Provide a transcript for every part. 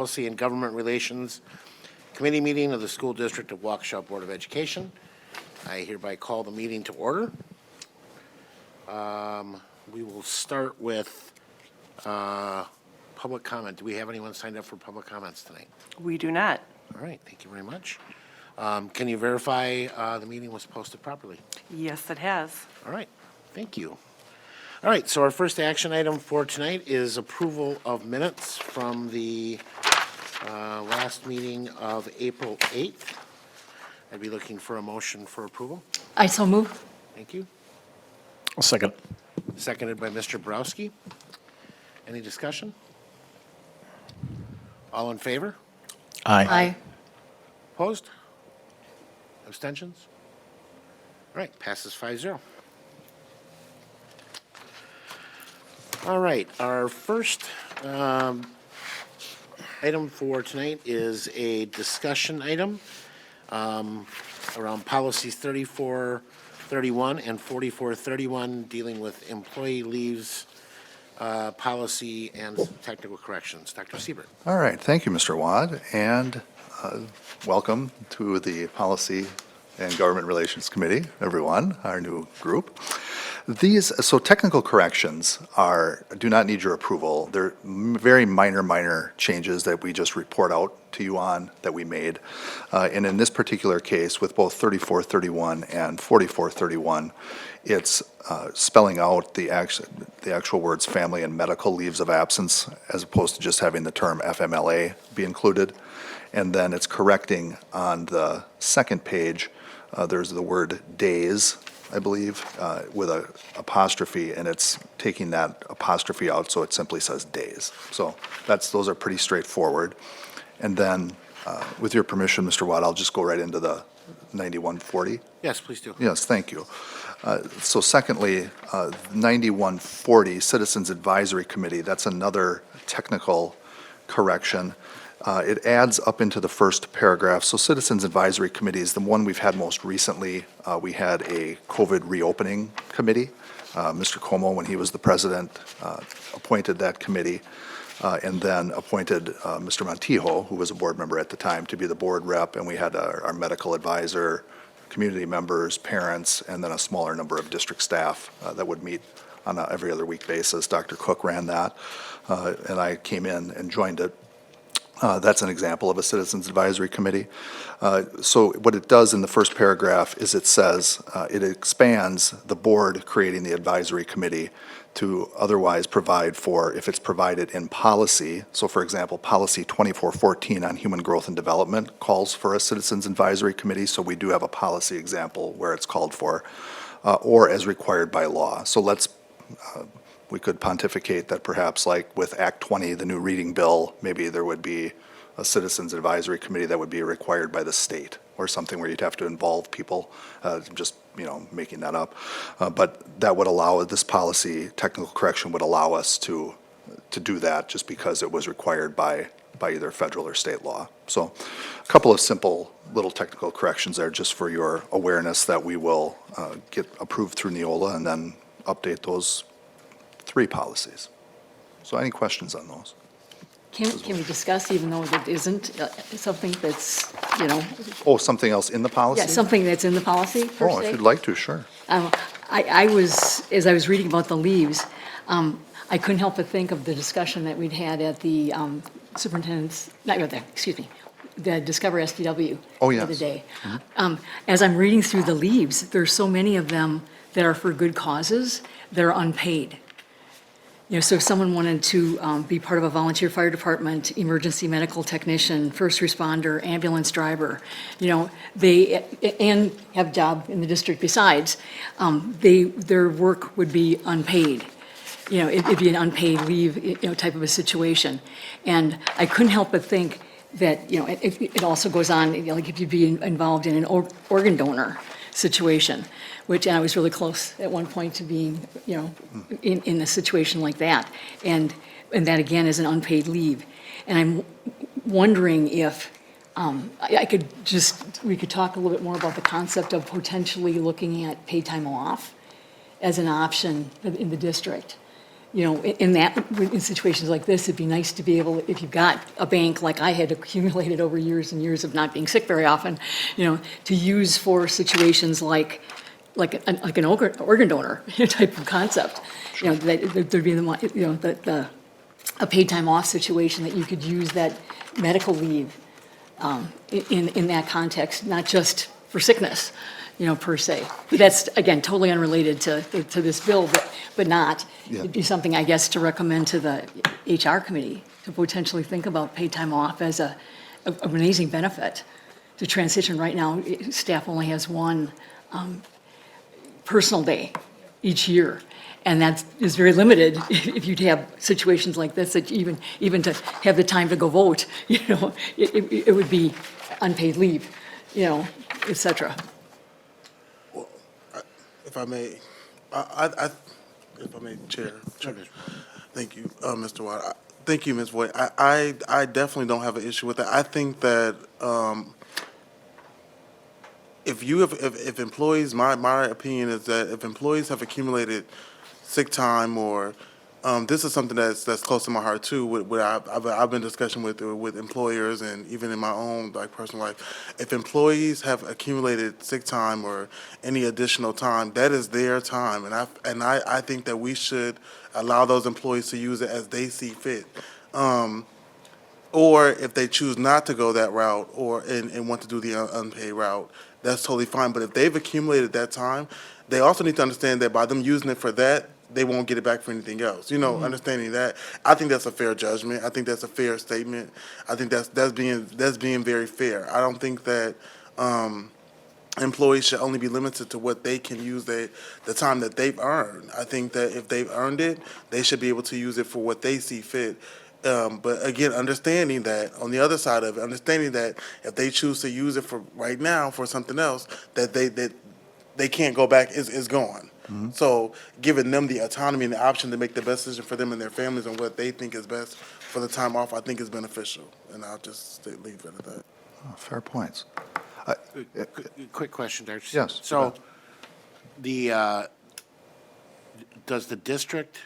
Policy and Government Relations Committee meeting of the School District of Waukesha Board of Education. I hereby call the meeting to order. We will start with public comment. Do we have anyone signed up for public comments tonight? We do not. All right, thank you very much. Can you verify the meeting was posted properly? Yes, it has. All right, thank you. All right, so our first action item for tonight is approval of minutes from the last meeting of April 8th. I'd be looking for a motion for approval. I so move. Thank you. I'll second. Seconded by Mr. Borowski. Any discussion? All in favor? Aye. Opposed? Abstentions? All right, passes 5-0. All right, our first item for tonight is a discussion item around policies 3431 and 4431 dealing with employee leaves policy and technical corrections. Dr. Siebert. All right, thank you, Mr. Wad, and welcome to the Policy and Government Relations Committee, everyone, our new group. So technical corrections do not need your approval. They're very minor changes that we just report out to you on that we made. And in this particular case, with both 3431 and 4431, it's spelling out the actual words family and medical leaves of absence as opposed to just having the term FMLA be included. And then it's correcting on the second page, there's the word days, I believe, with an apostrophe, and it's taking that apostrophe out, so it simply says days. So those are pretty straightforward. And then, with your permission, Mr. Watt, I'll just go right into the 9140. Yes, please do. Yes, thank you. So secondly, 9140, Citizens Advisory Committee, that's another technical correction. It adds up into the first paragraph. So Citizens Advisory Committee is the one we've had most recently. We had a COVID reopening committee. Mr. Como, when he was the president, appointed that committee and then appointed Mr. Montijo, who was a board member at the time, to be the board rep. And we had our medical advisor, community members, parents, and then a smaller number of district staff that would meet on a every other week basis. Dr. Cook ran that, and I came in and joined it. That's an example of a Citizens Advisory Committee. So what it does in the first paragraph is it says, it expands the board creating the advisory committee to otherwise provide for, if it's provided in policy. So for example, policy 2414 on human growth and development calls for a Citizens Advisory Committee. So we do have a policy example where it's called for, or as required by law. So we could pontificate that perhaps like with Act 20, the new reading bill, maybe there would be a Citizens Advisory Committee that would be required by the state or something where you'd have to involve people, just, making that up. But that would allow, this policy, technical correction would allow us to do that just because it was required by either federal or state law. So a couple of simple little technical corrections there just for your awareness that we will get approved through Neola and then update those 3 policies. So any questions on those? Can we discuss, even though that isn't something that's, Oh, something else in the policy? yeah, something that's in the policy per Oh, if se? you'd like to, sure. As I was reading about the leaves, I couldn't help but think of the discussion that we'd had at the superintendent's, the Discover SDW Oh, the other yes. day. As I'm reading through the leaves, there's so many of them that are for good causes that are unpaid. So if someone wanted to be part of a volunteer fire department, emergency medical technician, first responder, ambulance driver, and have a job in the district besides, their work would be unpaid. It'd be an unpaid leave, type of a situation. And I couldn't help but think that, it also goes on, like if you'd be involved in an organ donor situation, and I was really close at one point to being, in a situation like that. And that again is an unpaid leave. And I'm wondering if we could talk a little bit more about the concept of potentially looking at paid time off as an option in the district. you know, in situations like this, it'd be nice to be able, if you've got a bank like I had accumulated over years and years of not being sick very often, you know, to use for situations like an organ donor type of concept. You know, that there'd be a paid time off situation that you could use that medical leave in that context, not just for sickness, you know, per se. But that's, again, totally unrelated to this bill, but not. Yeah. It'd be something, I guess, to recommend to the HR committee to potentially think about paid time off as an amazing benefit to transition. Right now, staff only has one personal day each year. And that is very limited if you'd have situations like this, that even to have the time to go vote, you know, it would be unpaid leave, you know, et cetera. If I may, if I may, Chair. Thank you, Mr. Watt. Thank you, Ms. Voigt. I definitely don't have an issue with that. I think that if employees, my opinion is that if employees have accumulated sick time or this is something that's close to my heart too. I've been discussing with employers and even in my own like personal life. If employees have accumulated sick time or any additional time, that is their time, and I think that we should allow those employees to use it as they see fit. Or if they choose not to go that route and want to do the unpaid route, that's totally fine. But if they've accumulated that time, they also need to understand that by them using it for that, they won't get it back for anything else. You know, understanding that, I think that's a fair judgment. I think that's a fair statement. I think that's being very fair. I don't think that employees should only be limited to what they can use the time that they've earned. I think that if they've earned it, they should be able to use it for what they see fit. But again, understanding that on the other side of it, understanding that if they choose to use it for right now for something else, that they can't go back is gone. So giving them the autonomy and the option to make the best decision for them and their families and what they think is best for the time off, I think is beneficial. And I'll just leave it at that. Oh, fair points. Quick question, Darcy. Yes, So, does the district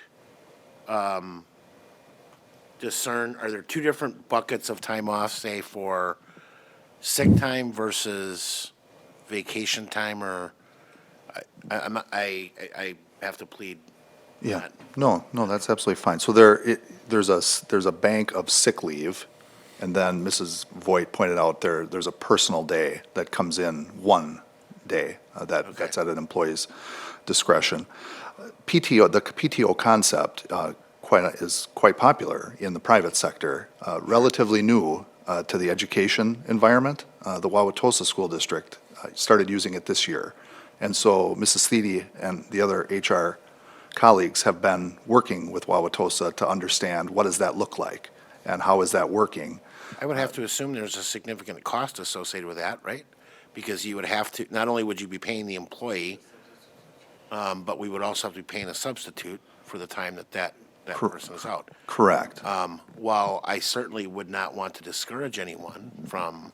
discern, are there two different buckets of time off, say, for sick time versus vacation time, or I have to plead Yeah, that. no, that's absolutely fine. So there's a bank of sick leave, and then Mrs. Voigt pointed out there's a personal day that comes in one day, that's at an employee's discretion. The PTO concept is quite popular in the private sector, relatively new to the education environment. The Wauwatosa School District started using it this year. And so Mrs. Thede and the other HR colleagues have been working with Wauwatosa to understand what does that look like and how is that working. I would have to assume there's a significant cost associated with that, right? Because you would have to, not only would you be paying the employee, but we would also have to be paying a substitute for the time that person is out. Correct. While I certainly would not want to discourage anyone from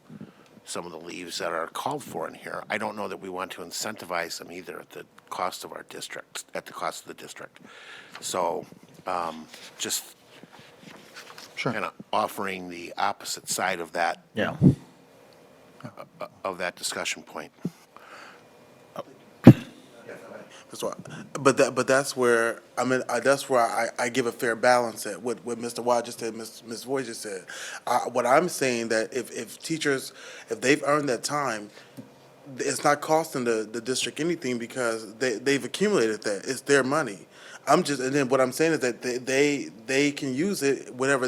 some of the leaves that are called for in here, I don't know that we want to incentivize them either at the cost of our district, at the cost of the district. So just Sure. kind of offering the opposite side of that, Yeah. of that discussion point. That's why, but that's where I give a fair balance at what Mr. Watt just said, Ms. Voigt just said. What I'm saying that if teachers, if they've earned that time, it's not costing the district anything because they've accumulated that. It's their money. And then what I'm saying is that they can use it whenever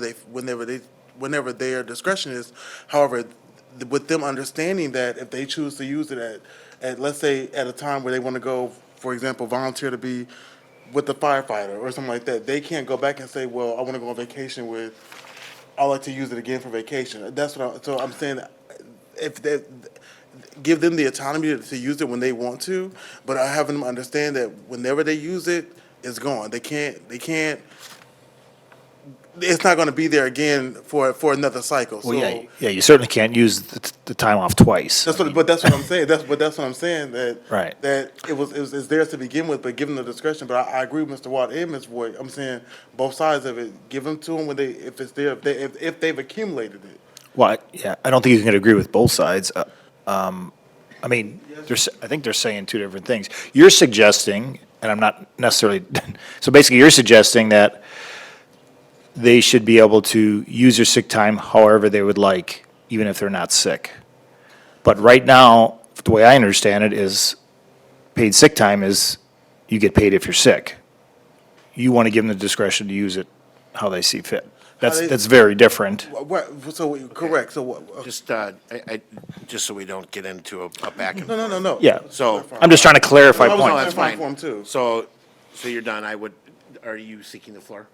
their discretion is. However, with them understanding that if they choose to use it at let's say at a time where they want to go, for example, volunteer to be with the firefighter or something like that, they can't go back and say, well, I want to go on vacation I'd like to use it again for vacation. So I'm saying if they give them the autonomy to use it when they want to, but I have them understand that whenever they use it, it's gone. They can't it's not going to be there again for another cycle. Well, So yeah, you certainly can't use the time off twice. but that's what I'm saying. But that's what I'm saying, that Right. that it's theirs to begin with, but give them the discretion. But I agree with Mr. Watt and Ms. Voigt. I'm saying both sides of it. Give them to them when if it's there, if they've accumulated it. Well, yeah, I don't think you can agree with both sides. I mean, I think they're saying two different things. You're suggesting, and I'm not necessarily, so basically you're suggesting that they should be able to use their sick time however they would like, even if they're not sick. But right now, the way I understand it is paid sick time is you get paid if you're sick. You want to give them the discretion to use it how they see fit. That's very different. So correct. So what? Just, just so we don't get into a back and. No. Yeah. So. I'm just trying to clarify No, I was No, points. that's clarifying fine. for him, too. So you're done. Are you seeking the floor?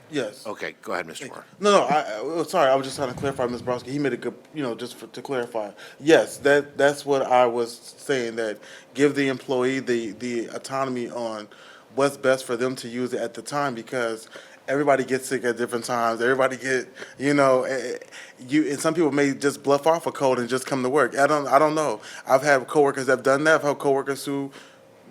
Yes. Okay, go ahead, Mr. Moore. No. Sorry, I was just trying to clarify, Ms. Brodsky. He made a good, to clarify. Yes, that's what I was saying. That give the employee the autonomy on what's best for them to use it at the time, because everybody gets sick at different times. Everybody and some people may just bluff off a cold and just come to work. I don't know. I've had coworkers that have done that. I've had coworkers who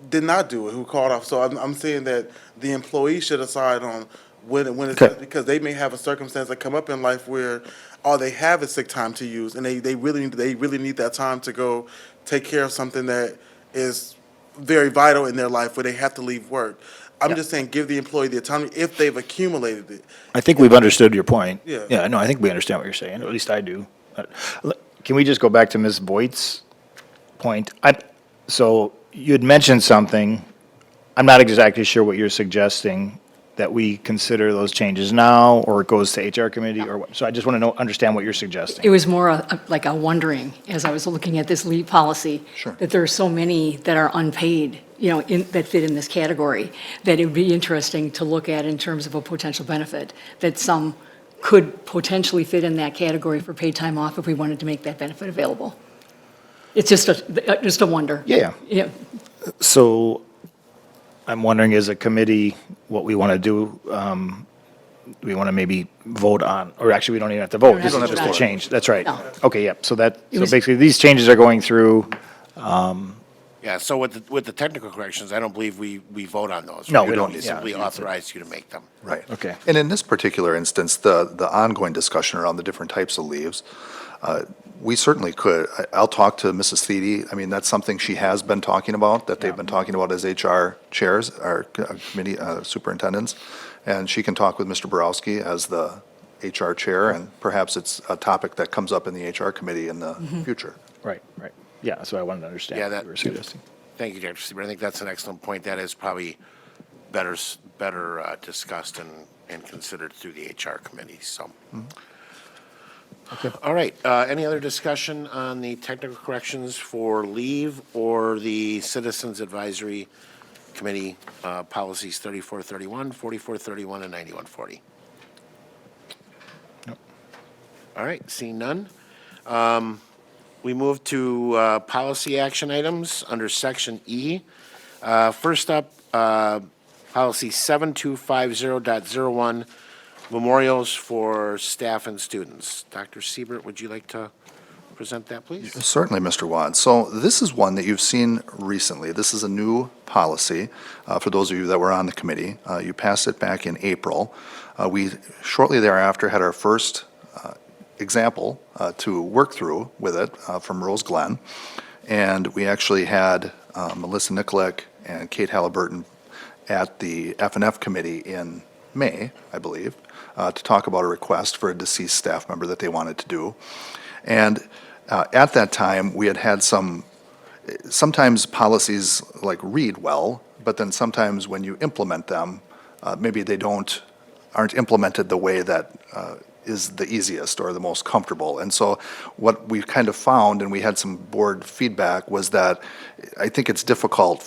did not do it, who called off. So I'm saying that the employee should decide on when it's Okay. because they may have a circumstance that come up in life where all they have is sick time to use, and they really need that time to go take care of something that is very vital in their life where they have to leave work. I'm just saying, give the employee the autonomy if they've accumulated it. I think we've understood your point. Yeah. Yeah, no, I think we understand what you're saying, or at least I do. Can we just go back to Ms. Voigt's point? So you had mentioned something, I'm not exactly sure what you're suggesting, that we consider those changes now, or it goes to HR committee, or what? So I just want to understand what you're suggesting. It was more like a wondering, as I was looking at this leave policy. Sure. That there are so many that are unpaid, that fit in this category, that it would be interesting to look at in terms of a potential benefit, that some could potentially fit in that category for paid time off if we wanted to make that benefit available. It's just a wonder. Yeah. Yeah. So I'm wondering, as a committee, what we want to do. Do we want to maybe vote on, or actually, we don't even have to vote. don't This have is to just a vote. change. That's right. No. Okay, yeah. So was- basically, these changes are going through. Yeah, so with the technical corrections, I don't believe we vote on those. No, right? we don't We need to. simply authorize you to make them. Right. Okay. And in this particular instance, the ongoing discussion around the different types of leaves, we certainly could. I'll talk to Mrs. Theedy. I mean, that's something she has been talking about, that they've been talking about as HR chairs, or committee superintendents. And she can talk with Mr. Borowski as the HR chair, and perhaps it's a topic that comes up in the HR committee in the future. Right. Yeah, so I wanted to understand Yeah, what you were suggesting. Thank you, Dr. Seaver. I think that's an excellent point. That is probably better discussed and considered through the HR committee, so. All right, any other discussion on the technical corrections for leave or the Citizens Advisory Committee policies 3431, 4431, and 9140? Nope. All right, seeing none. We move to policy action items under Section E. First up, Policy 7250.01, memorials for staff and students. Dr. Siebert, would you like to present that, please? Certainly, Mr. Watt. So this is one that you've seen recently. This is a new policy for those of you that were on the committee. You passed it back in April. We shortly thereafter had our first example to work through with it from Rose Glen. And we actually had Melissa Nicolak and Kate Halliburton at the F&F committee in May, I believe, to talk about a request for a deceased staff member that they wanted to do. And at that time, we had sometimes policies like read well, but then sometimes when you implement them, maybe they aren't implemented the way that is the easiest or the most comfortable. And so what we kind of found, and we had some board feedback, was that I think it's difficult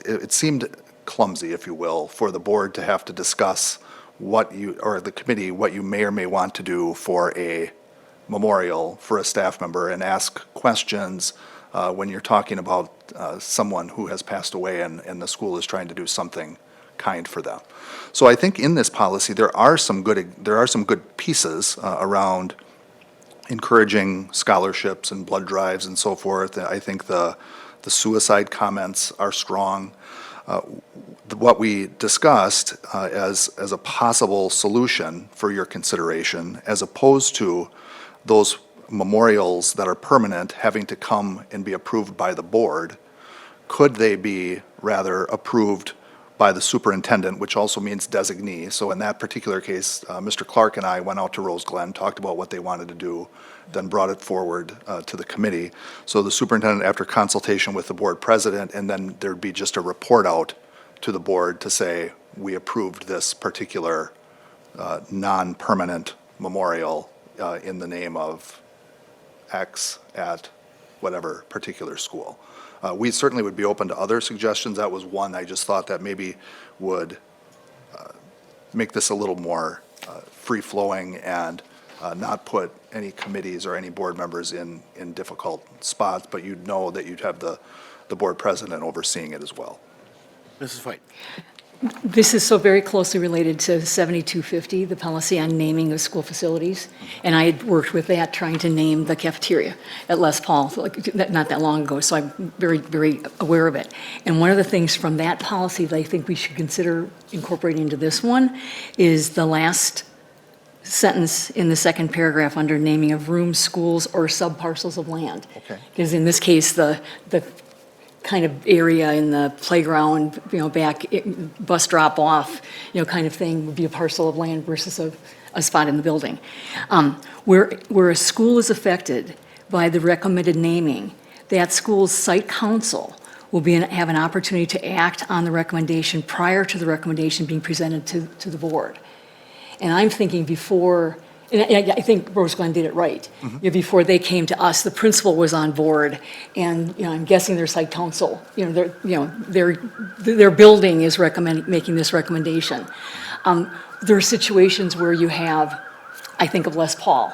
it seemed clumsy, if you will, for the board to have to discuss or the committee, what you may or may want to do for a memorial for a staff member, and ask questions when you're talking about someone who has passed away and the school is trying to do something kind for them. So I think in this policy, there are some good pieces around encouraging scholarships and blood drives and so forth. I think the suicide comments are strong. What we discussed as a possible solution for your consideration, as opposed to those memorials that are permanent having to come and be approved by the board, could they be rather approved by the superintendent, which also means designee? So in that particular case, Mr. Clark and I went out to Rose Glen, talked about what they wanted to do, then brought it forward to the committee. So the superintendent, after consultation with the board president, and then there'd be just a report out to the board to say, we approved this particular non-permanent memorial in the name of X at whatever particular school. We certainly would be open to other suggestions. That was one I just thought that maybe would make this a little more free-flowing and not put any committees or any board members in difficult spots, but you'd know that you'd have the board president overseeing it as well. Mrs. White? This is so very closely related to 7250, the policy on naming of school facilities. And I had worked with that, trying to name the cafeteria at Les Paul, not that long ago, so I'm very, very aware of it. And one of the things from that policy that I think we should consider incorporating into this one is the last sentence in the second paragraph under naming of rooms, schools, or subparcels of land. Okay. Because in this case, the kind of area in the playground, back, bus drop-off, kind of thing would be a parcel of land versus a spot in the building. Where a school is affected by the recommended naming, that school's site council will have an opportunity to act on the recommendation prior to the recommendation being presented to the board. And I'm thinking before, and I think Rose Glen did it right. Before they came to us, the principal was on board, and I'm guessing their site council, their building is making this recommendation. There are situations where you have, I think of Les Paul,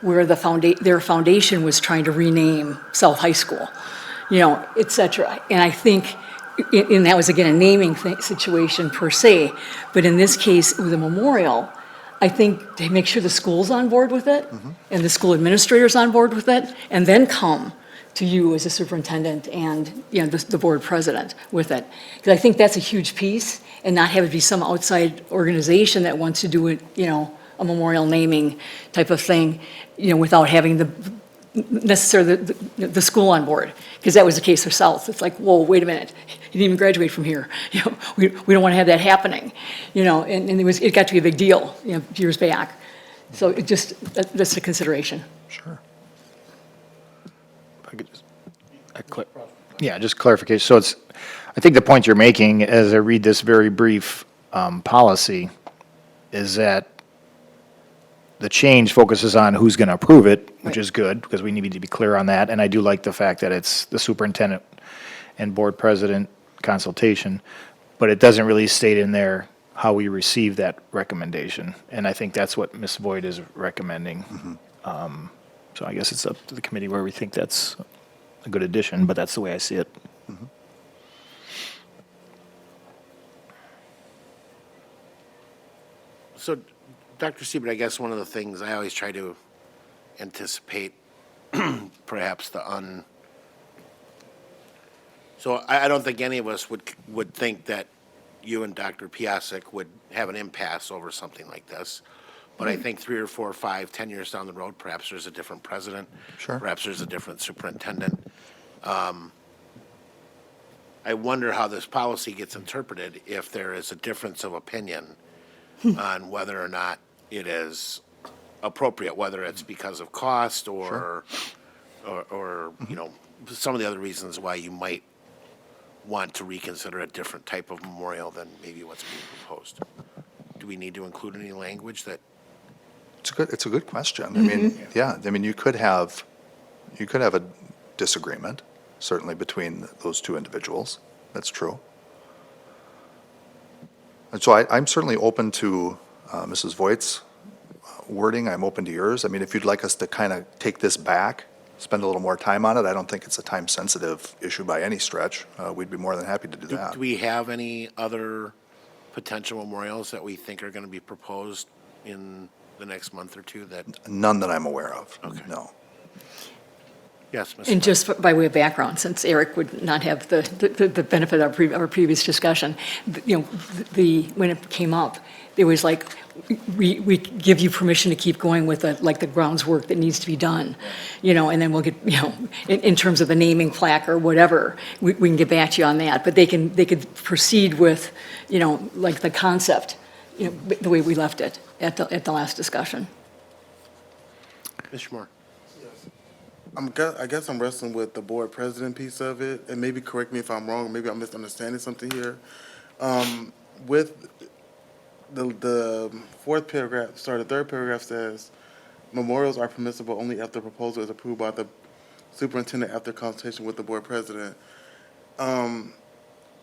where their foundation was trying to rename South High School, et cetera. And I think, and that was again a naming situation per se, but in this case with a memorial, I think they make sure the school's on board with it, and the school administrator's on board with it, and then come to you as a superintendent and, the board president with it. Because I think that's a huge piece, and not have it be some outside organization that wants to do it, a memorial naming type of thing, without having necessarily the school on board. Because that was the case herself. It's like, whoa, wait a minute, you didn't even graduate from here. We don't want to have that happening. And it got to be a big deal, years back. So that's a consideration. Sure. If I could just clarification. So I think the point you're making, as I read this very brief policy, is that the change focuses on who's going to approve it, which is good, because we need to be clear on that. And I do like the fact that it's the superintendent and board president consultation, but it doesn't really state in there how we receive that recommendation. And I think that's what Ms. Voigt is recommending. So I guess it's up to the committee where we think that's a good addition, but that's the way I see it. So, Dr. Siebert, I guess one of the things I always try to anticipate, perhaps so I don't think any of us would think that you and Dr. Piasek would have an impasse over something like this. But I think 3 or 4 or 5, 10 years down the road, perhaps there's a different president. Sure. Perhaps there's a different superintendent. I wonder how this policy gets interpreted if there is a difference of opinion on whether or not it is appropriate, whether it's because of cost or some of the other reasons why you might want to reconsider a different type of memorial than maybe what's being proposed. Do we need to include any language that? It's a good question. I mean, yeah, you could have a disagreement, certainly between those two individuals. That's true. And so I'm certainly open to Mrs. Voigt's wording. I'm open to yours. I mean, if you'd like us to kind of take this back, spend a little more time on it, I don't think it's a time-sensitive issue by any stretch. We'd be more than happy to do that. Do we have any other potential memorials that we think are going to be proposed in the next month or two that, None that I'm aware of. Okay. No. yes, Ms. And just by way of background, since Eric would not have the benefit of our previous discussion, when it came up, it was like, we give you permission to keep going with the grounds work that needs to be done, and then we'll get, in terms of the naming plaque or whatever, we can get back to you on that, but they could proceed with, like the concept, the way we left it at the last discussion. Mr. Moore. I guess I'm wrestling with the board president piece of it, and maybe correct me if I'm wrong, maybe I'm misunderstanding something here. With the fourth paragraph, the third paragraph says, memorials are permissible only if the proposal is approved by the superintendent after consultation with the board president. I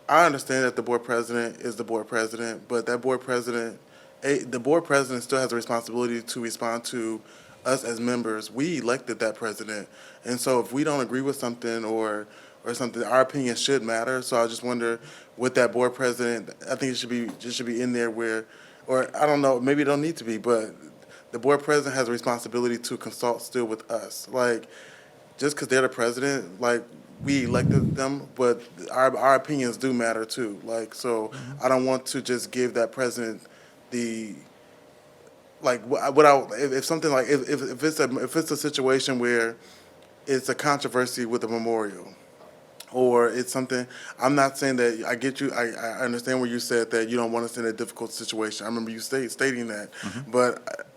understand that the board president is the board president, but that board president, the board president still has a responsibility to respond to us as members. We elected that president, and so if we don't agree with something or something, our opinion should matter. So I just wonder, with that board president, I think it should be in there where, or I don't know, maybe it don't need to be, but the board president has a responsibility to consult still with us. Like, just because they're the president, like, we elected them, but our opinions do matter too. Like, so I don't want to just give that president the, like, if something like, if it's a situation where it's a controversy with a memorial, or it's something, I'm not saying that, I get you, I understand where you said that you don't want us in a difficult situation. I remember you stating that, but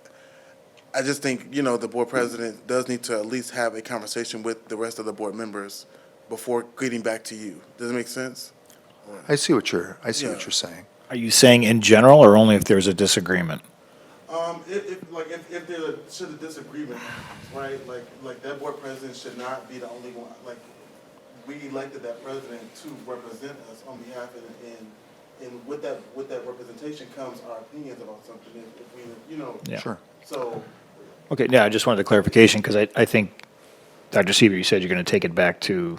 I just think, the board president does need to at least have a conversation with the rest of the board members before getting back to you. Does it make sense? I see what you're Yeah. saying. Are you saying in general or only if there's a disagreement? If there should a disagreement, right, like that board president should not be the only one, like, we elected that president to represent us on behalf, and with that representation comes our opinions about something, if we, Yeah. Sure. so. Okay, yeah, I just wanted a clarification because I think, Dr. Seaver, you said you're going to take it back to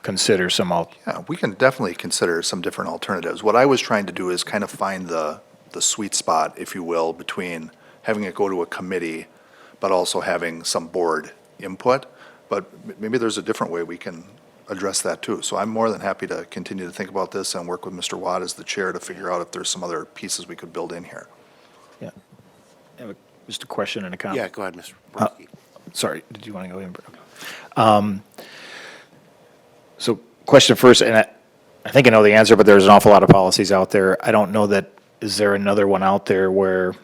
consider some Yeah, we can definitely consider some different alternatives. What I was trying to do is kind of find the sweet spot, if you will, between having it go to a committee, but also having some board input. But maybe there's a different way we can address that too. So I'm more than happy to continue to think about this and work with Mr. Watt as the chair to figure out if there's some other pieces we could build in here. Yeah. I have just a question and a comment. Yeah, go ahead, Mr. Borowski. Sorry, did you want to go in? So question first, and I think I know the answer, but there's an awful lot of policies out there. I don't know that, is there another one out there where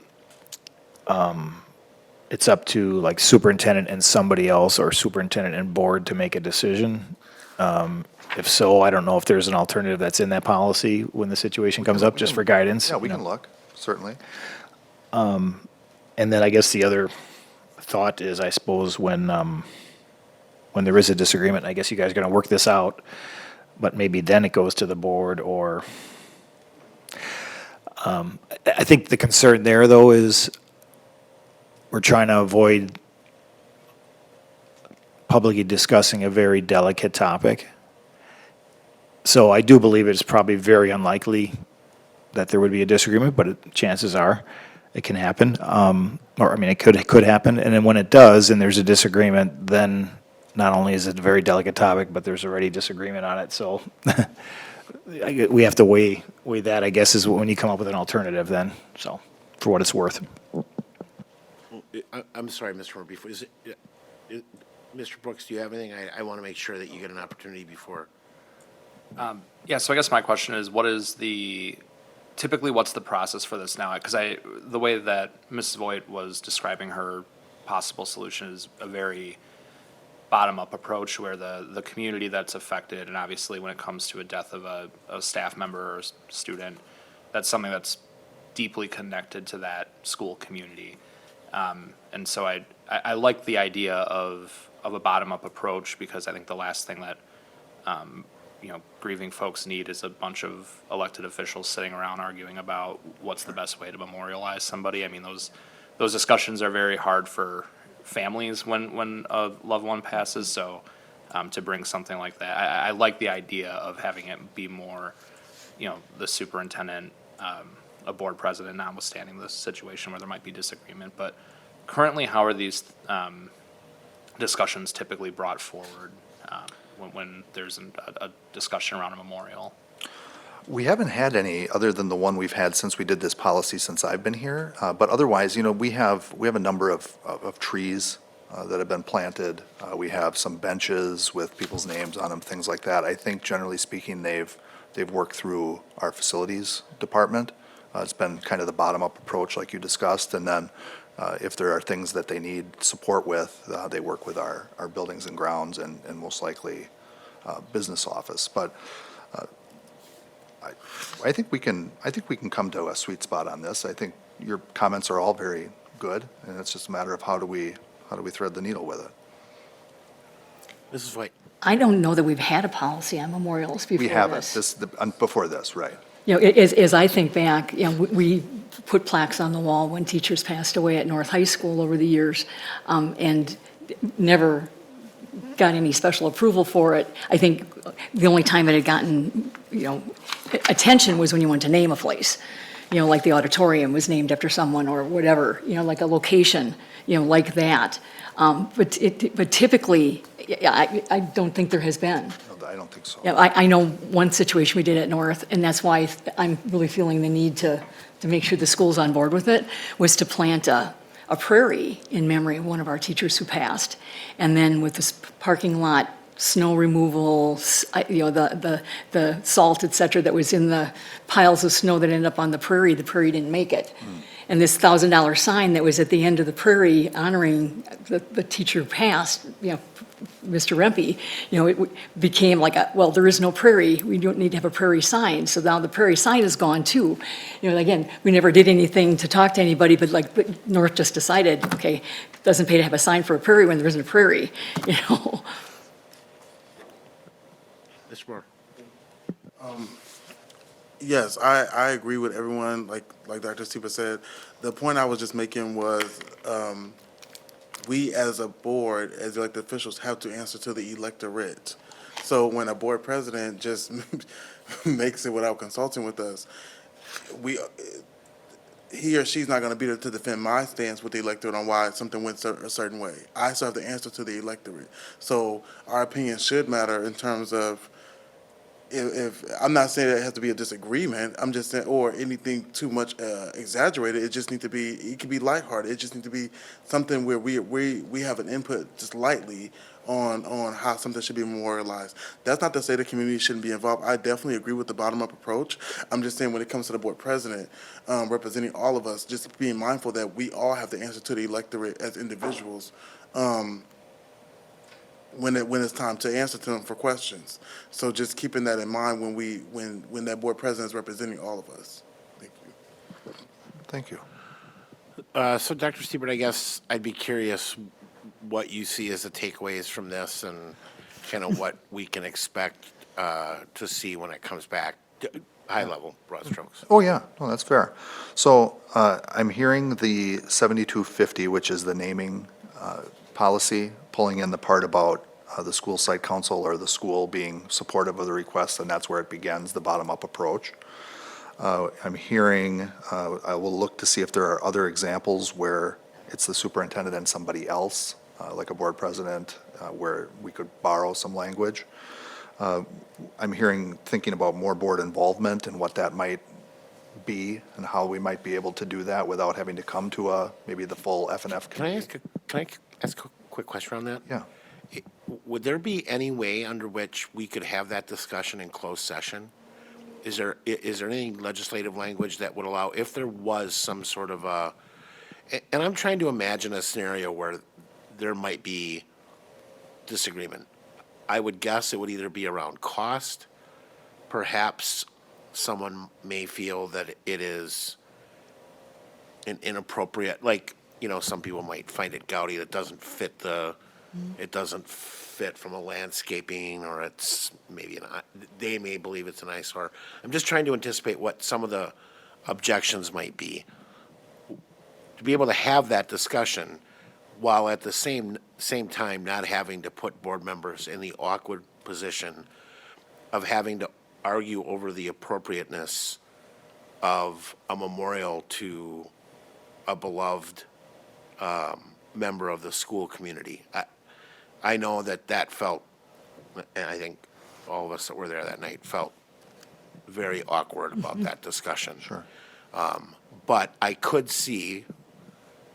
it's up to like superintendent and somebody else or superintendent and board to make a decision? If so, I don't know if there's an alternative that's in that policy when the situation comes up, just for guidance. Yeah, we you can know. look, certainly. And then I guess the other thought is, I suppose, when there is a disagreement, I guess you guys are going to work this out, but maybe then it goes to the board, or I think the concern there, though, is we're trying to avoid publicly discussing a very delicate topic. So I do believe it's probably very unlikely that there would be a disagreement, but chances are it can happen. Or, I mean, it could happen. And then when it does, and there's a disagreement, then not only is it a very delicate topic, but there's already disagreement on it. So we have to weigh that, I guess, is when you come up with an alternative then, so, for what it's worth. I'm sorry, Mr. Moore, before, Mr. Brooks, do you have anything? I want to make sure that you get an opportunity before. Yeah, so I guess my question is, typically what's the process for this now? Because the way that Mrs. Voigt was describing her possible solution is a very bottom-up approach where the community that's affected, and obviously when it comes to a death of a staff member or a student, that's something that's deeply connected to that school community. And so I like the idea of a bottom-up approach, because I think the last thing that grieving folks need is a bunch of elected officials sitting around arguing about what's the best way to memorialize somebody. I mean, those discussions are very hard for families when a loved one passes. So to bring something like that, I like the idea of having it be more, the superintendent a board president, notwithstanding the situation where there might be disagreement, but currently, how are these discussions typically brought forward when there's a discussion around a memorial? We haven't had any, other than the one we've had since we did this policy since I've been here. But otherwise, we have a number of trees that have been planted. We have some benches with people's names on them, things like that. I think generally speaking, they've worked through our facilities department. It's been kind of the bottom-up approach like you discussed. And then if there are things that they need support with, they work with our buildings and grounds and most likely business office. But I think we can come to a sweet spot on this. I think your comments are all very good, and it's just a matter of how do we thread the needle with it. Mrs. White? I don't know that we've had a policy on memorials before We haven't, this. before this, right. As I think back, we put plaques on the wall when teachers passed away at North High School over the years, and never got any special approval for it. I think the only time it had gotten, attention was when you went to name a place. Like the auditorium was named after someone or whatever, like a location, like that. But typically, I don't think there has been. No, I don't think so. I know one situation we did at North, and that's why I'm really feeling the need to make sure the school's on board with it, was to plant a prairie in memory of one of our teachers who passed. And then with this parking lot, snow removal, the salt, et cetera, that was in the piles of snow that ended up on the prairie didn't make it. And this $1,000 sign that was at the end of the prairie honoring the teacher who passed, Mr. Rempe, it became like there is no prairie. We don't need to have a prairie sign. So now the prairie sign is gone too. Again, we never did anything to talk to anybody, but North just decided, okay, it doesn't pay to have a sign for a prairie when there isn't a prairie, Mr. Moore? Yes, I agree with everyone, like Dr. Steeper said. The point I was just making was, we as a board, as elected officials, have to answer to the electorate. So when a board president just makes it without consulting with us, he or she's not going to be there to defend my stance with the electorate on why something went a certain way. I still have to answer to the electorate. So our opinion should matter in terms of, if I'm not saying it has to be a disagreement, I'm just saying, or anything too much exaggerated. It just need to be. It can be lighthearted. It just need to be something where we have an input just lightly on how something should be memorialized. That's not to say the community shouldn't be involved. I definitely agree with the bottom up approach. I'm just saying when it comes to the board president representing all of us, just being mindful that we all have to answer to the electorate as individuals. When it's time to answer to them for questions. So just keeping that in mind when that board president is representing all of us. Thank you. Thank you. So Dr. Siebert, I guess I'd be curious what you see as the takeaways from this and kind of what we can expect to see when it comes back. High level, broad strokes. Oh, yeah, no, that's fair. So I'm hearing the 7250, which is the naming policy, pulling in the part about the school site council or the school being supportive of the request, and that's where it begins, the bottom-up approach. I'm hearing, I will look to see if there are other examples where it's the superintendent and somebody else, like a board president, where we could borrow some language. I'm thinking about more board involvement and what that might be and how we might be able to do that without having to come to maybe the full F&F Can I committee. ask a quick question on that? Yeah. Would there be any way under which we could have that discussion in closed session? Is there any legislative language that would allow, if there was some sort of and I'm trying to imagine a scenario where there might be disagreement. I would guess it would either be around cost, perhaps someone may feel that it is an inappropriate, some people might find it gaudy, that doesn't fit it doesn't fit from a landscaping, or it's maybe they may believe it's an eyesore. I'm just trying to anticipate what some of the objections might be. To be able to have that discussion while at the same time not having to put board members in the awkward position of having to argue over the appropriateness of a memorial to a beloved member of the school community. I know that felt, and I think all of us that were there that night felt very awkward about that discussion. Sure. But I could see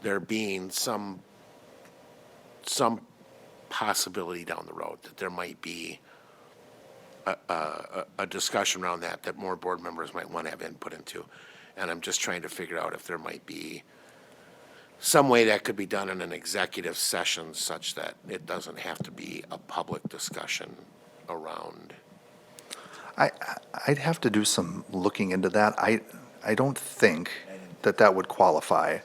there being some possibility down the road that there might be a discussion around that more board members might want to have input into. And I'm just trying to figure out if there might be some way that could be done in an executive session such that it doesn't have to be a public discussion around. I'd have to do some looking into that. I don't think that would qualify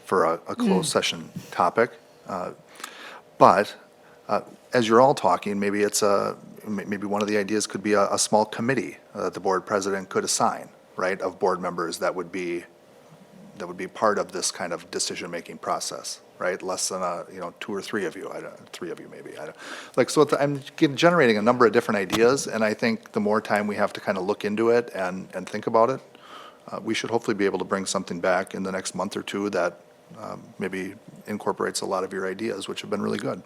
for a closed session topic. But as you're all talking, maybe maybe one of the ideas could be a small committee that the board president could assign, right, of board members that would be part of this kind of decision-making process, right? Less than two or three of you, three of you maybe. I'm generating a number of different ideas, and I think the more time we have to kind of look into it and think about it, we should hopefully be able to bring something back in the next month or two that maybe incorporates a lot of your ideas, which have been really good.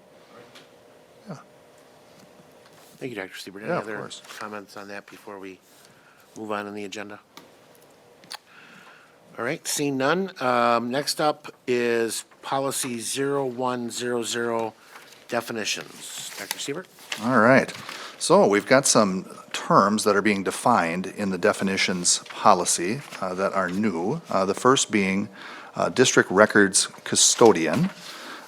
Thank you, Dr. Siebert. Yeah, Any of other course. comments on that before we move on in the agenda? All right, seeing none. Next up is policy 0100, definitions. Dr. Siebert? All right. So we've got some terms that are being defined in the definitions policy that are new. The first being district records custodian.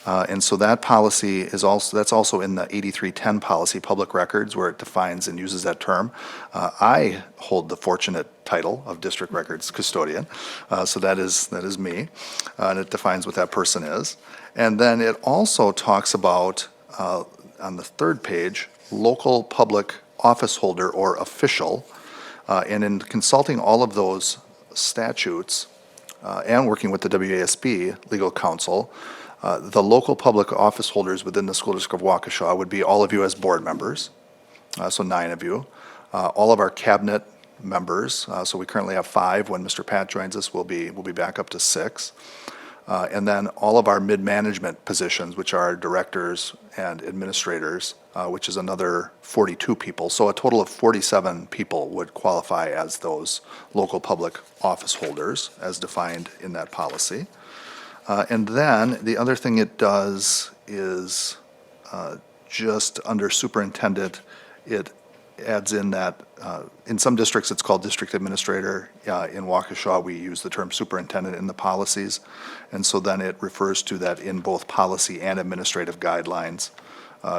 And so that policy that's also in the 8310 policy, public records, where it defines and uses that term. I hold the fortunate title of district records custodian, so that is me, and it defines what that person is. And then it also talks about, on the third page, local public office holder or official. And in consulting all of those statutes and working with the WASB legal counsel, the local public office holders within the school district of Waukesha would be all of you as board members, so 9 of you. All of our cabinet members, so we currently have 5. When Mr. Pat joins us, we'll be back up to 6. And then all of our mid-management positions, which are directors and administrators, which is another 42 people. So a total of 47 people would qualify as those local public office holders as defined in that policy. And then the other thing it does is just under superintendent, it adds in that in some districts it's called district administrator. In Waukesha, we use the term superintendent in the policies. And so then it refers to that in both policy and administrative guidelines.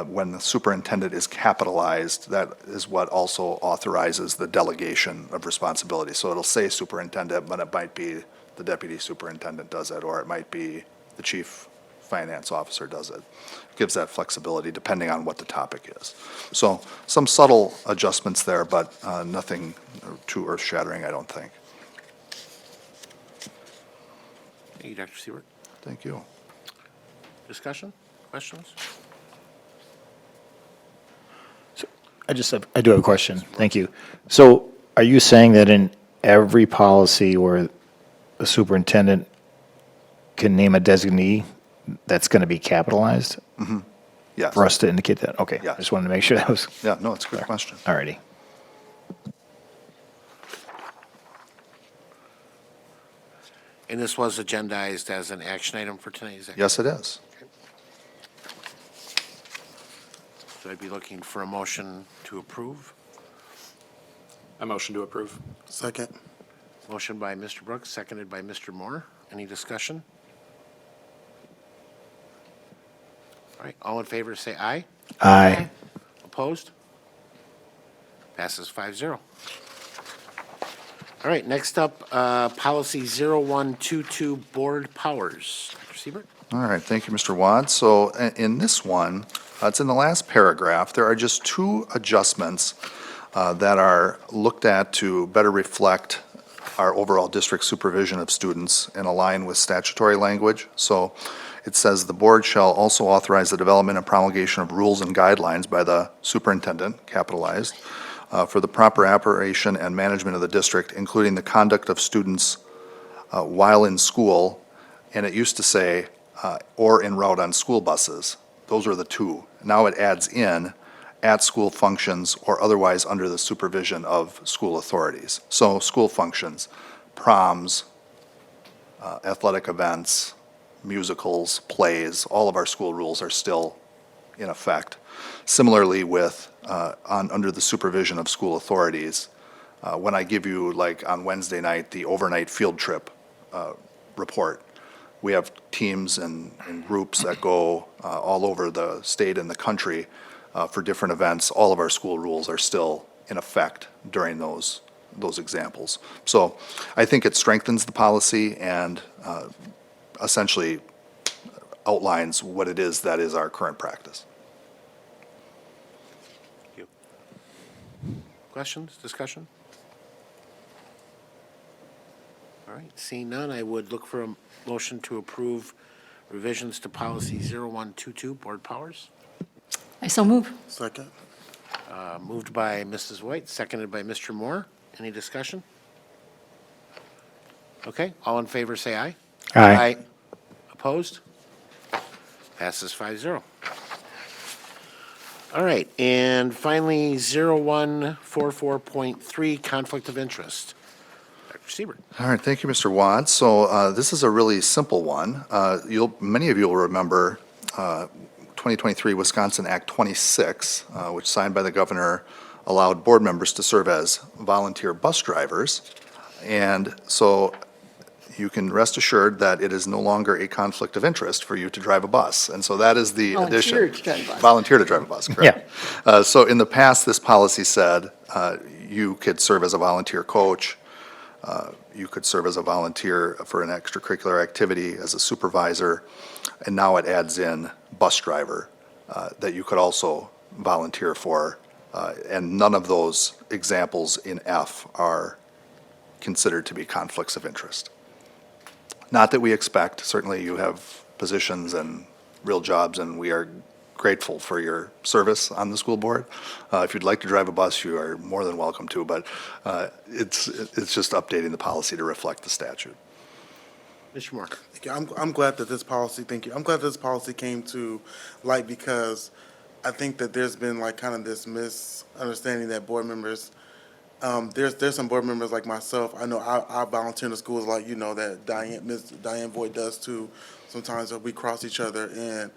When the superintendent is capitalized, that is what also authorizes the delegation of responsibility. So it'll say superintendent, but it might be the deputy superintendent does it, or it might be the chief finance officer does it. It gives that flexibility depending on what the topic is. So some subtle adjustments there, but nothing too earth-shattering, I don't think. Thank you, Dr. Siebert. Thank you. Discussion? Questions? I do have a question. Thank you. So are you saying that in every policy where the superintendent can name a designee that's going to be capitalized Yes. for us to indicate that? Okay. Yeah. I just wanted to make sure that was, Yeah, no, it's a good question. all righty. And this was agendized as an action item for tonight, is that? Yes, it is. So I'd be looking for a motion to approve. A motion to approve. Second. Motion by Mr. Brooks, seconded by Mr. Moore. Any discussion? All right, all in favor, say aye. Aye. Opposed? Passes 5-0. All right, next up, policy 0122, board powers. Dr. Siebert? All right, thank you, Mr. Watts. So in this one, it's in the last paragraph. There are just 2 adjustments that are looked at to better reflect our overall district supervision of students and align with statutory language. So it says the board shall also authorize the development and promulgation of rules and guidelines by the superintendent, capitalized, for the proper operation and management of the district, including the conduct of students while in school, and it used to say, or en route on school buses. Those are the two. Now it adds in at school functions or otherwise under the supervision of school authorities. So school functions, proms, athletic events, musicals, plays, all of our school rules are still in effect. Similarly with, under the supervision of school authorities, when I give you, like on Wednesday night, the overnight field trip report, we have teams and groups that go all over the state and the country for different events. All of our school rules are still in effect during those examples. So I think it strengthens the policy and essentially outlines what it is that is our current practice. Questions, discussion? All right, seeing none, I would look for a motion to approve revisions to policy 0122, board powers. I so move. Second. Moved by Mrs. White, seconded by Mr. Moore. Any discussion? Okay, all in favor, say aye. Aye. Opposed? Passes 5-0. All right, and finally, 0144.3, conflict of interest. Dr. Siebert. All right, thank you, Mr. Watts. So this is a really simple one. Many of you will remember 2023 Wisconsin Act 26, which signed by the governor allowed board members to serve as volunteer bus drivers. And so you can rest assured that it is no longer a conflict of interest for you to drive a bus. And so that is the addition. Volunteer to drive a bus. Volunteer to drive a bus, correct. So in the past, this policy said you could serve as a volunteer coach, you could serve as a volunteer for an extracurricular activity as a supervisor, and now it adds in bus driver that you could also volunteer for. And none of those examples in F are considered to be conflicts of interest. Not that we expect, certainly you have positions and real jobs, and we are grateful for your service on the school board. If you'd like to drive a bus, you are more than welcome to, but it's just updating the policy to reflect the statute. Mr. Moore. Thank you. I'm glad that this policy, thank you. I'm glad this policy came to light because I think that there's been like kind of this misunderstanding that board members, there's some board members like myself. I know I volunteer in the schools like, you know, that Ms. Diane Voigt does too. Sometimes we cross each other, and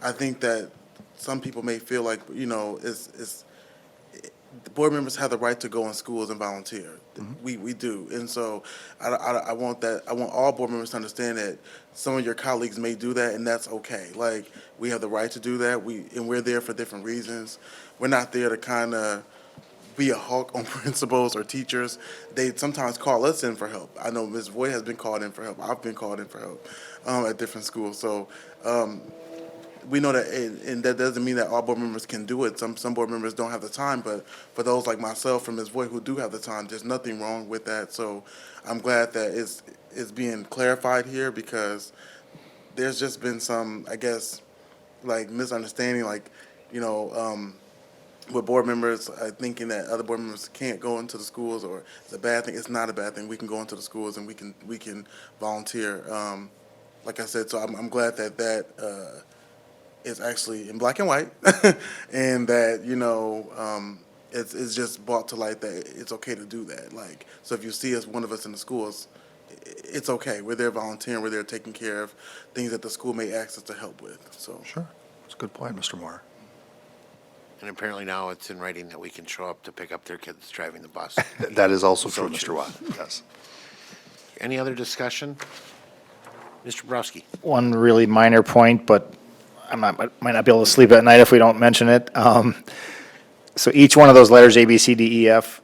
I think that some people may feel like, you know, the board members have the right to go in schools and volunteer. Mm-hmm. We do, and so I want all board members to understand that some of your colleagues may do that, and that's okay. Like, we have the right to do that. We're there for different reasons. We're not there to kind of be a hawk on principals or teachers. They sometimes call us in for help. I know Ms. Voigt has been called in for help. I've been called in for help at different schools. So we know that, and that doesn't mean that all board members can do it. Some board members don't have the time, but for those like myself and Ms. Voigt who do have the time, there's nothing wrong with that. So I'm glad that it's being clarified here, because there's just been some, I guess, like misunderstanding, like, you know, with board members thinking that other board members can't go into the schools, or it's a bad thing. It's not a bad thing. We can go into the schools and we can volunteer. Like I said, so I'm glad that is actually in black and white, and that, you know, it's just brought to light that it's okay to do that. Like, so if you see one of us in the schools, it's okay. We're there volunteering. We're there taking care of things that the school may ask us to help with. So Sure. That's a good point, Mr. Moore. And apparently now it's in writing that we can show up to pick up their kids driving the bus. That is also So true, Mr. Watt, yes. Any other discussion? Mr. Browski. One really minor point, but might not be able to sleep at night if we don't mention it. So each one of those letters, A, B, C, D, E, F,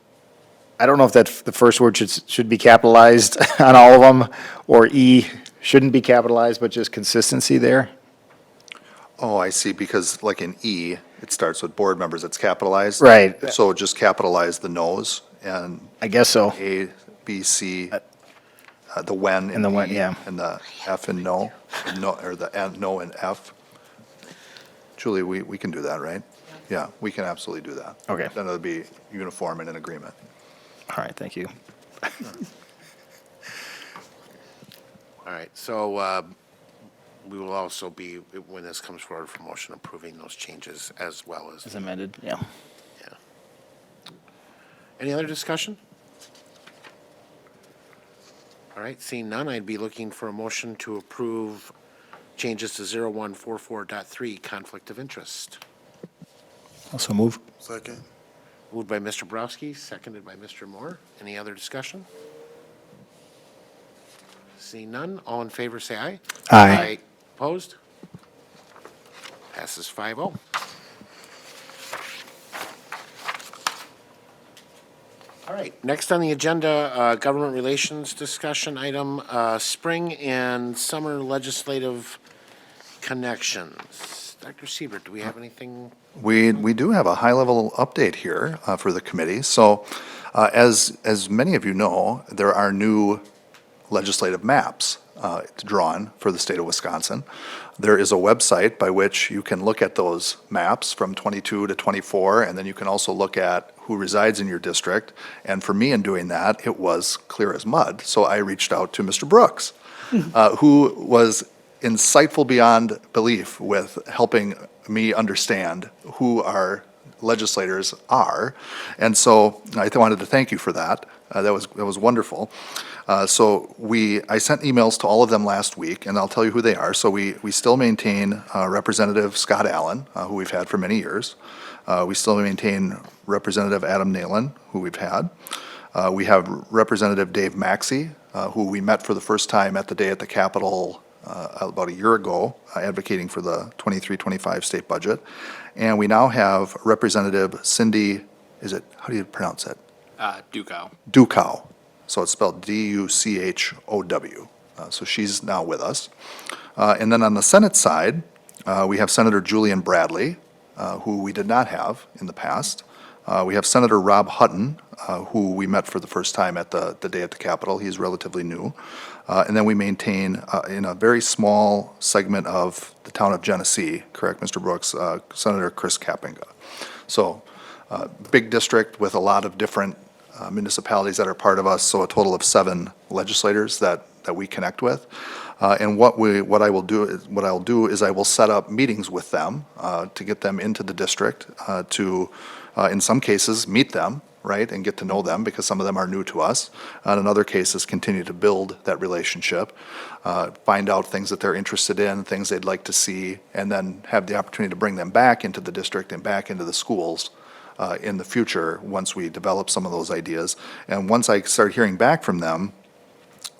I don't know if that the first word should be capitalized on all of them, or E shouldn't be capitalized, but just consistency there. Oh, I see, because like in E, it starts with board members, it's capitalized. Right. So just capitalize the no's, and I guess so. A, B, C, the when And the when, E, yeah. and the F and no, or the no and F. Julie, we can do that, right? Yeah, we can absolutely do that. Okay. Then it'll be uniform and in agreement. All right, thank you. All right, so we will also be, when this comes forward for motion, approving those changes as well as, As amended, yeah. yeah. Any other discussion? All right, seeing none, I'd be looking for a motion to approve changes to 0144.3, conflict of interest. Also move. Second. Moved by Mr. Borowski, seconded by Mr. Moore. Any other discussion? Seeing none, all in favor say aye. Aye. Opposed? Passes 5-0. All right, next on the agenda, government relations discussion item, spring and summer legislative connections. Dr. Siebert, do we have anything? We do have a high-level update here for the committee. So as many of you know, there are new legislative maps drawn for the state of Wisconsin. There is a website by which you can look at those maps from 22 to 24, and then you can also look at who resides in your district. And for me in doing that, it was clear as mud. So I reached out to Mr. Brooks, who was insightful beyond belief with helping me understand who our legislators are. And so I wanted to thank you for that. That was wonderful. I sent emails to all of them last week, and I'll tell you who they are. So we still maintain Representative Scott Allen, who we've had for many years. We still maintain Representative Adam Nalen, who we've had. We have Representative Dave Maxey, who we met for the first time at the day at the Capitol about a year ago, advocating for the 23-25 state budget. And we now have Representative Cindy, how do you pronounce it? Duco. Duchow. So it's spelled D-U-C-H-O-W. So she's now with us. And then on the Senate side, we have Senator Julian Bradley, who we did not have in the past. We have Senator Rob Hutton, who we met for the first time at the day at the Capitol. He's relatively new. And then we maintain, in a very small segment of the town of Genesee, correct, Mr. Brooks, Senator Chris Kappinga. So, big district with a lot of different municipalities that are part of us, so a total of 7 legislators that we connect with. And what I'll do is I will set up meetings with them to get them into the district to, in some cases, meet them, right, and get to know them, because some of them are new to us. And in other cases, continue to build that relationship, find out things that they're interested in, things they'd like to see, and then have the opportunity to bring them back into the district and back into the schools in the future once we develop some of those ideas. And once I start hearing back from them,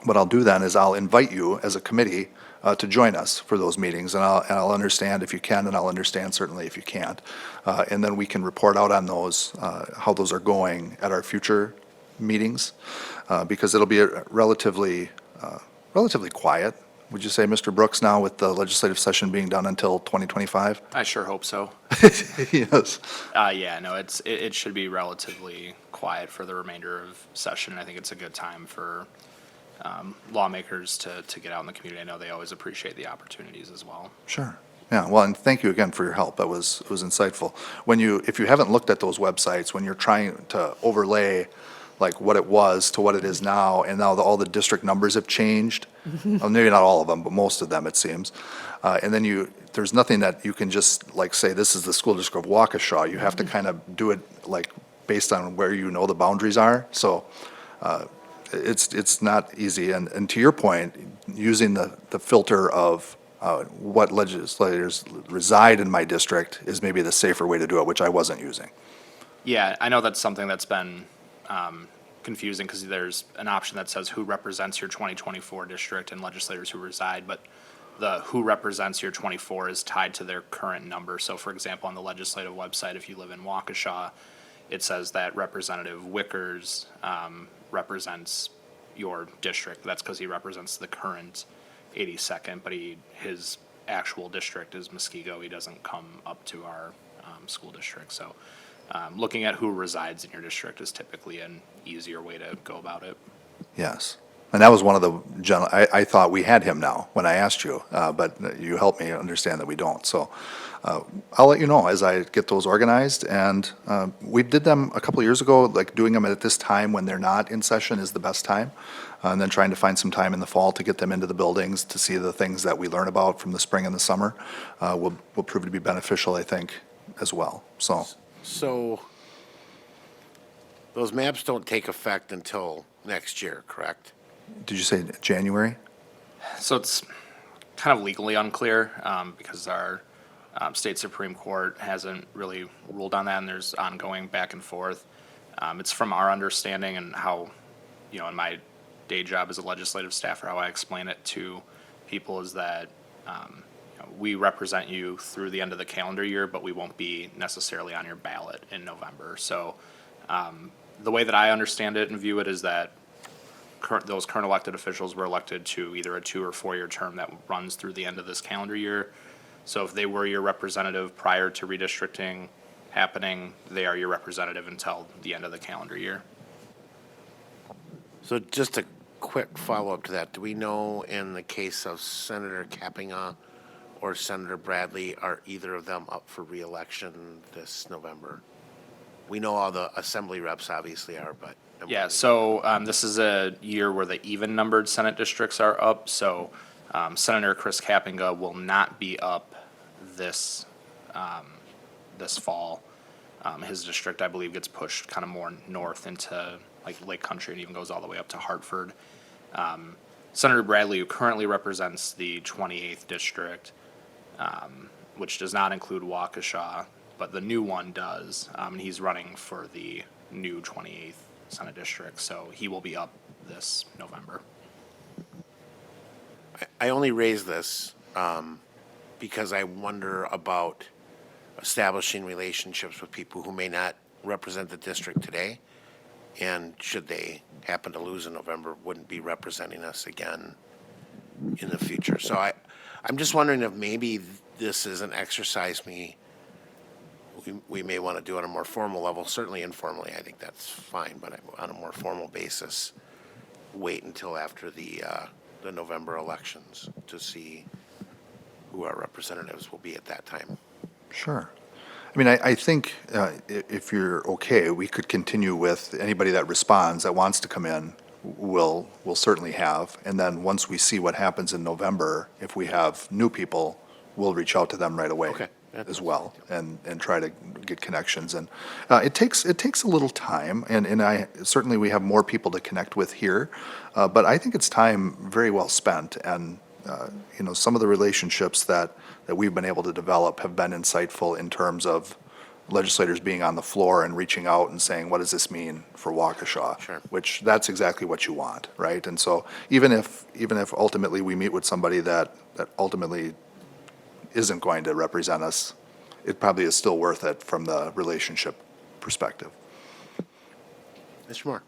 what I'll do then is I'll invite you as a committee to join us for those meetings, and I'll understand if you can, and I'll understand certainly if you can't. And then we can report out on those, how those are going at our future meetings, because it'll be a relatively quiet, would you say, Mr. Brooks, now with the legislative session being done until 2025? I sure hope so. Yes. Yeah, no, it should be relatively quiet for the remainder of session. I think it's a good time for lawmakers to get out in the community. I know they always appreciate the opportunities as well. Sure. Yeah, well, and thank you again for your help. That was insightful. If you haven't looked at those websites, when you're trying to overlay like what it was to what it is now, and now all the district numbers have changed. Well, maybe not all of them, but most of them, it seems. And then there's nothing that you can just like say, this is the school district of Waukesha. You have to kind of do it like based on where you know the boundaries are. So it's not easy. And to your point, using the filter of what legislators reside in my district is maybe the safer way to do it, which I wasn't using. Yeah, I know that's something that's been confusing, because there's an option that says who represents your 2024 district and legislators who reside, but the who represents your 24 is tied to their current number. So for example, on the legislative website, if you live in Waukesha, it says that Representative Wickers represents your district. That's because he represents the current 82nd, but his actual district is Muskego. He doesn't come up to our school district. So looking at who resides in your district is typically an easier way to go about it. Yes. And that was one of the I thought we had him now when I asked you, but you helped me understand that we don't. So I'll let you know as I get those organized. And we did them a couple of years ago, like doing them at this time when they're not in session is the best time. And then trying to find some time in the fall to get them into the buildings to see the things that we learn about from the spring and the summer will prove to be beneficial, I think, as well. So those maps don't take effect until next year, correct? Did you say January? So it's kind of legally unclear, because our state Supreme Court hasn't really ruled on that, and there's ongoing back and forth. It's from our understanding and how, in my day job as a legislative staffer, how I explain it to people is that, we represent you through the end of the calendar year, but we won't be necessarily on your ballot in November. So, the way that I understand it and view it is that those current elected officials were elected to either a 2 or 4 year term that runs through the end of this calendar year. So if they were your representative prior to redistricting happening, they are your representative until the end of the calendar year. So just a quick follow-up to that. Do we know in the case of Senator Kappinga or Senator Bradley, are either of them up for reelection this November? We know all the assembly reps obviously are, but. Yeah, so this is a year where the even-numbered Senate districts are up, so Senator Chris Kappinga will not be up this fall. His district, I believe, gets pushed kind of more north into like Lake Country and even goes all the way up to Hartford. Senator Bradley, who currently represents the 28th district, which does not include Waukesha, but the new one does, and he's running for the new 28th Senate district, so he will be up this November. I only raise this because I wonder about establishing relationships with people who may not represent the district today, and should they happen to lose in November, wouldn't be representing us again in the future. So I'm just wondering if maybe this is an exercise we may want to do on a more formal level. Certainly informally, I think that's fine, but on a more formal basis, wait until after the November elections to see who our representatives will be at that time. Sure. I mean, I think if you're okay, we could continue with anybody that responds, that wants to come in, we'll certainly have. And then once we see what happens in November, if we have new people, we'll reach out to them right away. Okay. As well, and try to get connections. And it takes a little time, and I certainly we have more people to connect with here, but I think it's time very well spent. And some of the relationships that we've been able to develop have been insightful in terms of legislators being on the floor and reaching out and saying, what does this mean for Waukesha? Sure. Which that's exactly what you want, right? And so even if ultimately we meet with somebody that ultimately isn't going to represent us, it probably is still worth it from the relationship perspective. Mr. Moore.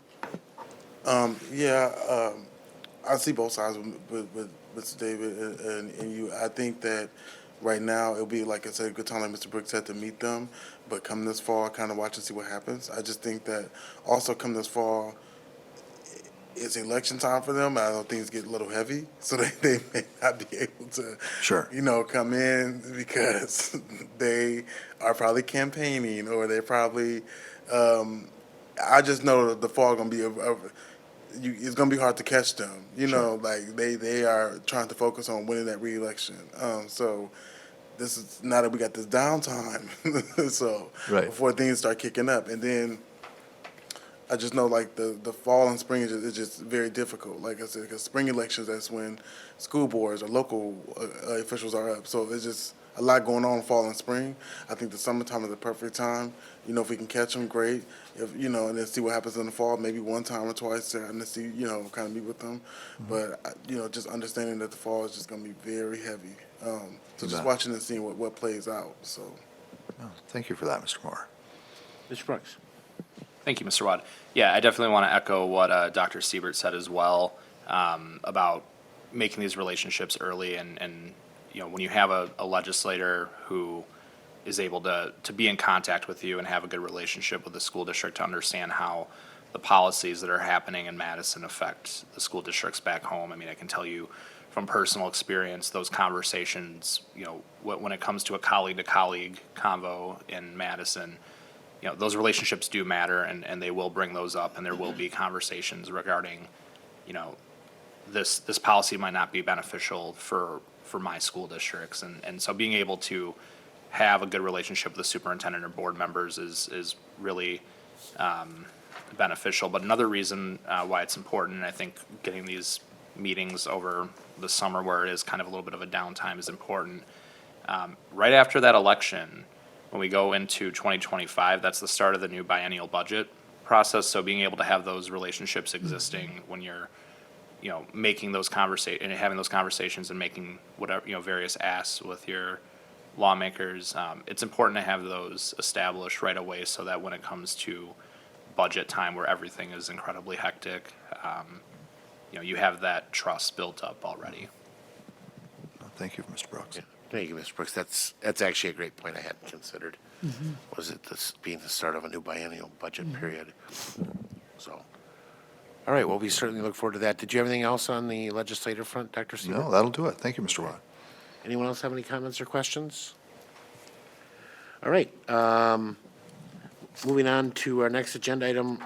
I see both sides with Mr. David and you. I think that right now it'll be, like I said, a good time, like Mr. Brooks said, to meet them, but come this fall, kind of watch and see what happens. I just think that also come this fall, it's election time for them. I know things get a little heavy, so they may not be able to, Sure. come in because they are probably campaigning or they're probably. I just know that the fall going to be it's going to be hard to catch them. Like they are trying to focus on winning that re-election. So this is now that we got this downtime, so Right. before things start kicking up, and then. I just know, like, the fall and spring is just very difficult. Like I said, because spring elections, that's when school boards or local officials are up. So it's just a lot going on fall and spring. I think the summertime is the perfect time. If we can catch them, great. If and then see what happens in the fall, maybe one time or twice, and see, kind of meet with them. Mm-hmm. But, just understanding that the fall is just going to be very heavy. So just bet. watching and seeing what plays out, so. Oh, thank you for that, Mr. Moore. Mr. Brooks. Thank you, Mr. Watt. Yeah, I definitely want to echo what Dr. Siebert said as well, about making these relationships early and when you have a legislator who is able to be in contact with you and have a good relationship with the school district to understand how the policies that are happening in Madison affect the school districts back home. I mean, I can tell you from personal experience, those conversations, you know, when it comes to a colleague-to-colleague convo in Madison, you know, those relationships do matter, and they will bring those up, and there will be conversations regarding, you know, this policy might not be beneficial for my school districts. And so being able to have a good relationship with the superintendent or board members is really beneficial. But another reason why it's important, and I think getting these meetings over the summer where it is kind of a little bit of a downtime is important. Right after that election, when we go into 2025, that's the start of the new biennial budget process. So being able to have those relationships existing when you're, you know, making those and having those conversations and making whatever, you know, various asks with your lawmakers, it's important to have those established right away so that when it comes to budget time where everything is incredibly hectic, you know, you have that trust built up already. Thank you, Mr. Brooks. Thank you, Mr. Brooks. That's actually a great point I hadn't considered. Was it this being the start of a new biennial budget period? So, all right, well, we certainly look forward to that. Did you have anything else on the legislative front, Dr. Seaver? No, that'll do it. Thank you, Mr. Watt. Anyone else have any comments or questions? All right, moving on to our next agenda item.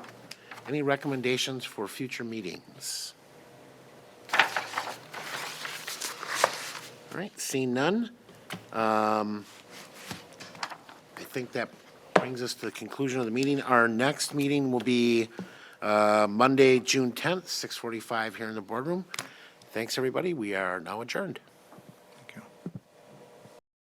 Any recommendations for future meetings? All right, seeing none. I think that brings us to the conclusion of the meeting. Our next meeting will be Monday, June 10th, 6:45 here in the boardroom. Thanks, everybody. We are now adjourned.